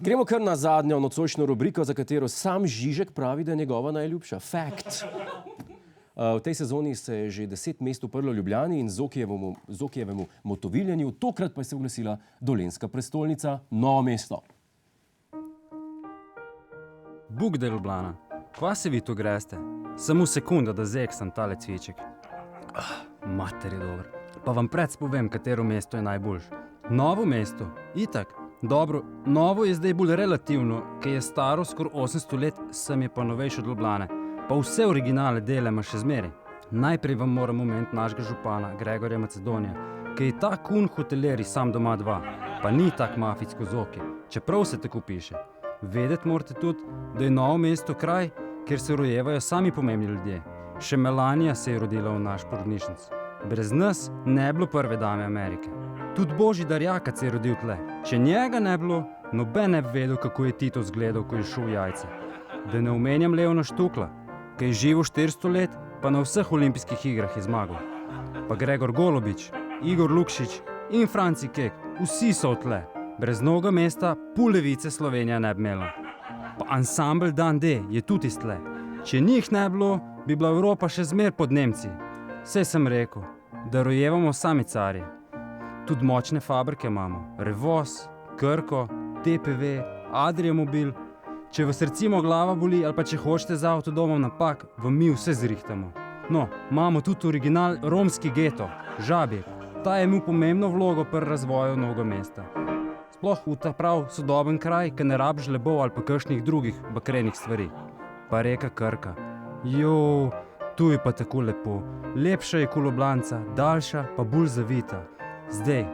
Gremo kar na zadnjo nocojšnjo rubriko, za katero sam Žižek pravi, da je njegova najljubša. Fact. V tej sezoni se je že 10 mest uprlo Ljubljani in Zokijevemu motoviljenju, tokrat pa je se oglasila dolenjska prestolnica Novo mesto. Bog da Ljubljana, kva se vi tu greste? Samo sekunda, da zeksam tale cviček. Mater je dober. Pa vam predspovem, katero mesto je najboljše. Novo mesto, itak. Dobro, novo je zdaj bolj relativno, ker je staro skoraj 800 let, sem je pa novejše od Ljubljane. Pa vse originale delamo še zmeri. Najprej vam moram omeniti našega župana, Gregorja Macedonija, ki je ta kun hoteleri sam doma dva, pa ni tak mafijsko zoki, čeprav se tako piše. Vedeti morate tudi, da je Novo mesto kraj, kjer se rojevajo sami pomembni ljudje. Še Melanija se je rodila v naš porodnišnic. Brez nas ne bilo prve dame Amerike. Tudi Božidar Jakac se je rodil tle. Če njega ne bilo, noben ne bi vedel, kako je Tito izgledal, ko je šel v jajce. Da ne omenjam Leona Štukla, ki je živel 400 let, pa na vseh olimpijskih igrah je zmagal. Pa Gregor Golobič, Igor Lukšič in Franci Kek, vsi so tle. Brez Novega mesta pol levice Slovenija ne bi imela. Pa ansambel Dan D je tudi iz tle. Če njih ne bilo, bi bila Evropa še zmer pod Nemci. Saj sem rekel, da rojevamo sami carje. Tudi močne fabrike imamo. Revoz, Krko, TPV, Adria Mobil. Če vas recimo glava boli ali pa če hočete z avtodomom napak, vam mi vse zrihtamo. No, imamo tudi original romski geto, Žabjek. Ta je imel pomembno vlogo pri razvoju Novega mesta. Sploh v ta prav sodoben kraj, ki ne rabiš lebov ali pa kakšnih drugih bakrenih stvari. Pa reka Krka. Jo, tu je pa tako lepo. Lepša je kot Ljubljanca, daljša pa bolj zavita. Zdaj,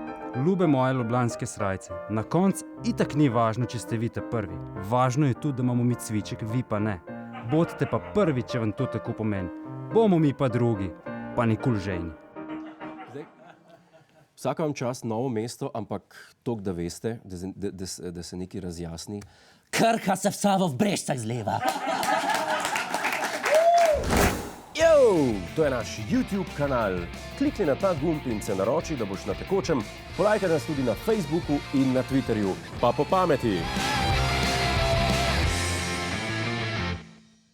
ljube moje ljubljanske srajce, na koncu itak ni važno, če ste vi ta prvi. Važno je tudi, da imamo mi cviček, vi pa ne. Bodite pa prvi, če vam to tako pomeni. Bomo mi pa drugi, pa nikoli žejni. Vsaka vam čast Novo mesto, ampak toliko, da veste, da se nekaj razjasni. Krka se vsa v Brežicah zleva. To je naš YouTube kanal. Klikni na ta gumb in se naroči, da boš na tekočem. Polajkaj nas tudi na Facebooku in na Twitterju. Pa po pameti!